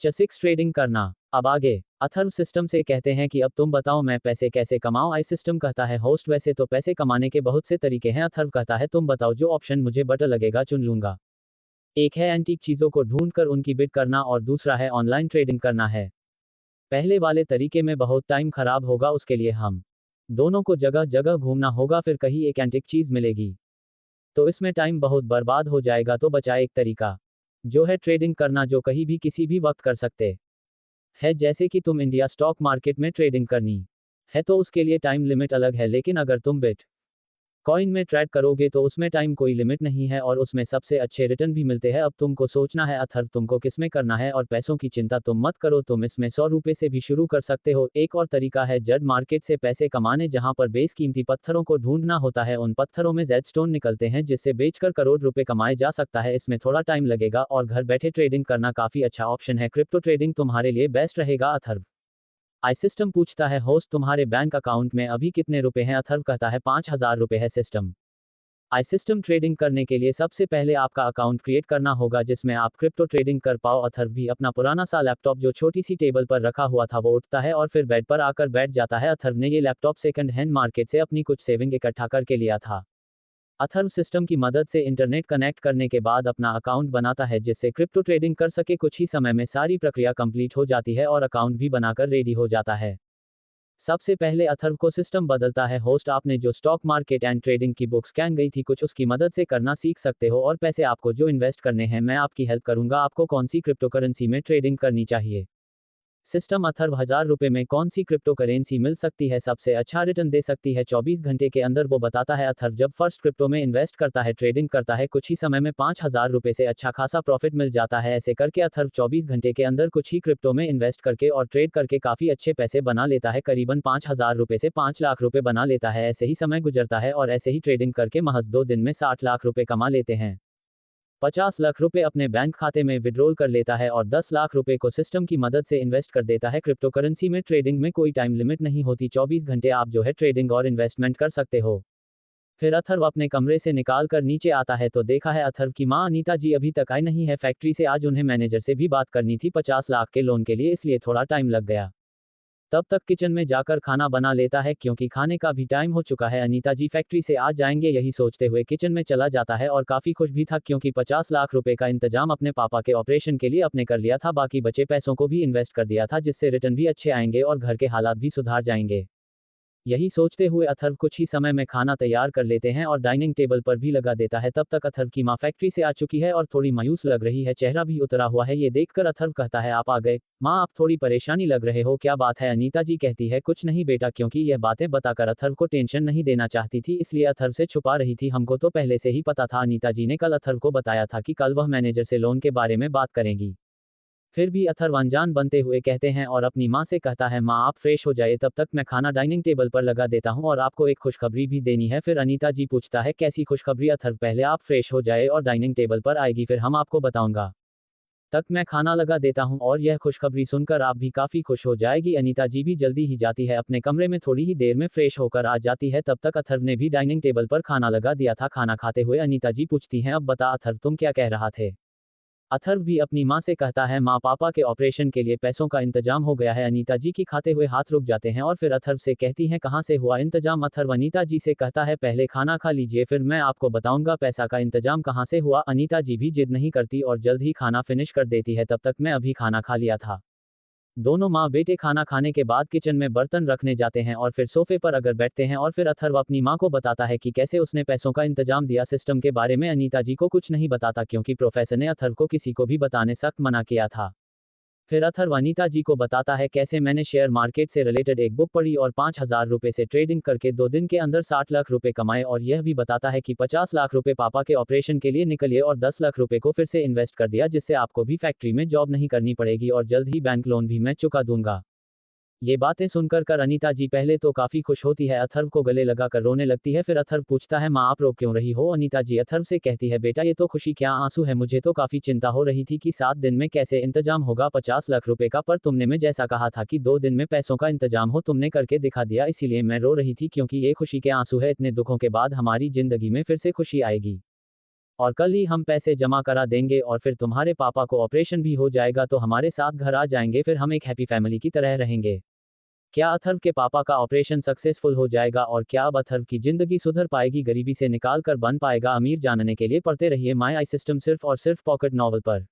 चसिक्स trading करना। अब आगे अथर्व सिस्टम से कहते हैं कि अब तुम बताओ मैं पैसे कैसे कमाऊं। आई सिस्टम कहता है होस्ट वैसे तो पैसे कमाने के बहुत से तरीके हैं। अथर्व कहता है तुम बताओ जो ऑप्शन मुझे बेटर लगेगा चुन लूंगा। एक है एंटीक चीजों को ढूंढकर उनकी बिड करना और दूसरा है ऑनलाइन ट्रेडिंग करना है। पहले वाले तरीके में बहुत टाइम खराब होगा, उसके लिए हम दोनों को जगह जगह घूमना होगा, फिर कहीं एक एंटीक चीज मिलेगी तो इसमें टाइम बहुत बर्बाद हो जाएगा। तो बचा एक तरीका जो है ट्रेडिंग करना, जो कहीं भी किसी भी वक्त कर सकते है। जैसे कि तुम इंडिया स्टॉक मार्केट में ट्रेडिंग करनी है तो उसके लिए टाइम लिमिट अलग है, लेकिन अगर तुम बिट कॉइन में ट्रेड करोगे तो उसमें टाइम कोई लिमिट नहीं है और उसमें सबसे अच्छे रिटर्न भी मिलते हैं। अब तुमको सोचना है अथर्व तुमको किसमें करना है, और पैसों की चिंता तुम मत करो, तुम इसमें 100 रुपए से भी शुरू कर सकते हो। एक और तरीका है जड मार्केट से पैसे कमाने, जहां पर बेस कीमती पत्थरों को ढूंढना होता है। उन पत्थरों में जेड स्टोन निकलते हैं जिससे बेचकर करोड़ रुपए कमाए जा सकता है। इसमें थोड़ा टाइम लगेगा और घर बैठे ट्रेडिंग करना काफी अच्छा ऑप्शन है। क्रिप्टो ट्रेडिंग तुम्हारे लिए बेस्ट रहेगा। अथर्व आई सिस्टम पूछता है होस्ट तुम्हारे बैंक अकाउंट में अभी कितने रुपए हैं। अथर्व कहता है 5000 रुपए है। सिस्टम आई सिस्टम ट्रेडिंग करने के लिए सबसे पहले आपका अकाउंट क्रिएट करना होगा जिसमें आप क्रिप्टो ट्रेडिंग कर पाओ। अथर्व भी अपना पुराना सा लैपटॉप जो छोटी सी टेबल पर रखा हुआ था वो उठता है और फिर बेड पर आकर बैठ जाता है। अथर्व ने ये लैपटॉप सेकंड हैंड मार्केट से अपनी कुछ सेविंग इकट्ठा करके लिया था। अथर्व सिस्टम की मदद से इंटरनेट कनेक्ट करने के बाद अपना अकाउंट बनाता है जिससे क्रिप्टो ट्रेडिंग कर सके। कुछ ही समय में सारी प्रक्रिया कंप्लीट हो जाती है और अकाउंट भी बनाकर रेडी हो जाता है। सबसे पहले अथर्व को सिस्टम बदलता है। होस्ट आपने जो स्टॉक मार्केट एंड ट्रेडिंग की बुक स्कैन गई थी कुछ उसकी मदद से करना सीख सकते हो, और पैसे आपको जो इन्वेस्ट करने हैं मैं आपकी हेल्प करूंगा। आपको कौन सी क्रिप्टो करेंसी में ट्रेडिंग करनी चाहिए। सिस्टम अथर्व 1000 रुपए में कौन सी क्रिप्टो करेंसी मिल सकती है, सबसे अच्छा रिटर्न दे सकती है 24 घंटे के अंदर, वो बताता है। अथर्व जब फर्स्ट क्रिप्टो में इन्वेस्ट करता है, ट्रेडिंग करता है, कुछ ही समय में 5000 रुपए से अच्छा खासा प्रॉफिट मिल जाता है। ऐसे करके अथर्व 24 घंटे के अंदर कुछ ही क्रिप्टो में इन्वेस्ट करके और ट्रेड करके काफी अच्छे पैसे बना लेता है। करीबन 5000 रुपए से 5 लाख रुपए बना लेता है। ऐसे ही समय गुजरता है और ऐसे ही ट्रेडिंग करके महज 2 दिन में 60 लाख रुपए कमा लेते हैं। 50 लाख रुपए अपने बैंक खाते में विड्रॉल कर लेता है और 10 लाख रुपए को सिस्टम की मदद से इन्वेस्ट कर देता है। क्रिप्टो करेंसी में ट्रेडिंग में कोई टाइम लिमिट नहीं होती, 24 घंटे आप जो है ट्रेडिंग और इन्वेस्टमेंट कर सकते हो। फिर अथर्व अपने कमरे से निकाल कर नीचे आता है तो देखा है अथर्व की मां अनीता जी अभी तक आई नहीं है फैक्ट्री से। आज उन्हें मैनेजर से भी बात करनी थी 50 लाख के लोन के लिए, इसलिए थोड़ा टाइम लग गया। तब तक किचन में जाकर खाना बना लेता है क्योंकि खाने का भी टाइम हो चुका है। अनीता जी फैक्ट्री से आज जाएंगे यही सोचते हुए किचन में चला जाता है और काफी खुश भी था क्योंकि 50 लाख रुपए का इंतजाम अपने पापा के ऑपरेशन के लिए अपने कर लिया था। बाकी बचे पैसों को भी इन्वेस्ट कर दिया था जिससे रिटर्न भी अच्छे आएंगे और घर के हालात भी सुधार जाएंगे। यही सोचते हुए अथर्व कुछ ही समय में खाना तैयार कर लेते हैं और डाइनिंग टेबल पर भी लगा देता है। तब तक अथर्व की मां फैक्ट्री से आ चुकी है और थोड़ी मायूस लग रही है, चेहरा भी उतरा हुआ है। ये देखकर अथर्व कहता है आप आ गए मां, आप थोड़ी परेशानी लग रहे हो, क्या बात है। अनीता जी कहती है कुछ नहीं बेटा, क्योंकि यह बातें बताकर अथर्व को टेंशन नहीं देना चाहती थी इसलिए अथर्व से छुपा रही थी। हमको तो पहले से ही पता था, अनीता जी ने कल अथर्व को बताया था कि कल वह मैनेजर से लोन के बारे में बात करेंगी। फिर भी अथर्व अनजान बनते हुए कहते हैं और अपनी मां से कहता है मां आप फ्रेश हो जाए, तब तक मैं खाना डाइनिंग टेबल पर लगा देता हूं और आपको एक खुशखबरी भी देनी है। फिर अनीता जी पूछता है कैसी खुशखबरी। अथर्व पहले आप फ्रेश हो जाए और डाइनिंग टेबल पर आएगी फिर हम आपको बताऊंगा, तक मैं खाना लगा देता हूं और यह खुशखबरी सुनकर आप भी काफी खुश हो जाएगी। अनीता जी भी जल्दी ही जाती है अपने कमरे में, थोड़ी ही देर में फ्रेश होकर आ जाती है। तब तक अथर्व ने भी डाइनिंग टेबल पर खाना लगा दिया था। खाना खाते हुए अनीता जी पूछती हैं अब बता अथर्व तुम क्या कह रहा थे। अथर्व भी अपनी मां से कहता है मां पापा के ऑपरेशन के लिए पैसों का इंतजाम हो गया है। अनीता जी की खाते हुए हाथ रुक जाते हैं और फिर अथर्व से कहती हैं कहां से हुआ इंतजाम। अथर्व अनीता जी से कहता है पहले खाना खा लीजिए फिर मैं आपको बताऊंगा पैसा का इंतजाम कहां से हुआ। अनीता जी भी जिद नहीं करती और जल्द ही खाना फिनिश कर देती है। तब तक मैं अभी खाना खा लिया था। दोनों माँ बेटे खाना खाने के बाद किचन में बर्तन रखने जाते हैं और फिर सोफे पर अगर बैठते हैं और फिर अथर्व अपनी माँ को बताता है कि कैसे उसने पैसों का इंतजाम दिया। सिस्टम के बारे में अनीता जी को कुछ नहीं बताता क्योंकि प्रोफेसर ने अथर्व को किसी को भी बताने सख्त मना किया था। फिर अथर्व अनीता जी को बताता है कैसे मैंने शेयर मार्केट से रिलेटेड एक बुक पढ़ी और 5000 रुपए से ट्रेडिंग करके 2 दिन के अंदर 60 लाख रुपए कमाए, और यह भी बताता है कि 50 लाख रुपए पापा के ऑपरेशन के लिए निकलिए और 10 लाख रुपए को फिर से इन्वेस्ट कर दिया जिससे आपको भी फैक्ट्री में जॉब नहीं करनी पड़ेगी और जल्द ही बैंक लोन भी मैं चुका दूंगा। ये बातें सुनकर अनीता जी पहले तो काफी खुश होती है, अथर्व को गले लगाकर रोने लगती है। फिर अथर्व पूछता है माँ आप रो क्यों रही हो। अनीता जी अथर्व से कहती है बेटा ये तो खुशी क्या आंसू है, मुझे तो काफी चिंता हो रही थी कि 7 दिन में कैसे इंतजाम होगा 50 लाख रुपए का, पर तुमने में जैसा कहा था कि 2 दिन में पैसों का इंतजाम हो तुमने करके दिखा दिया, इसीलिए मैं रो रही थी क्योंकि ये खुशी के आंसू है। इतने दुखों के बाद हमारी जिंदगी में फिर से खुशी आएगी। और कल ही हम पैसे जमा करा देंगे और फिर तुम्हारे पापा को ऑपरेशन भी हो जाएगा तो हमारे साथ घर आ जाएंगे, फिर हम एक हैप्पी फैमिली की तरह रहेंगे। क्या अथर्व के पापा का ऑपरेशन सक्सेसफुल हो जाएगा और क्या अब अथर्व की जिंदगी सुधर पाएगी, गरीबी से निकाल कर बन पाएगा अमीर? जानने के लिए पढ़ते रहिए माय आई सिस्टम सिर्फ और सिर्फ पॉकेट नॉवल पर।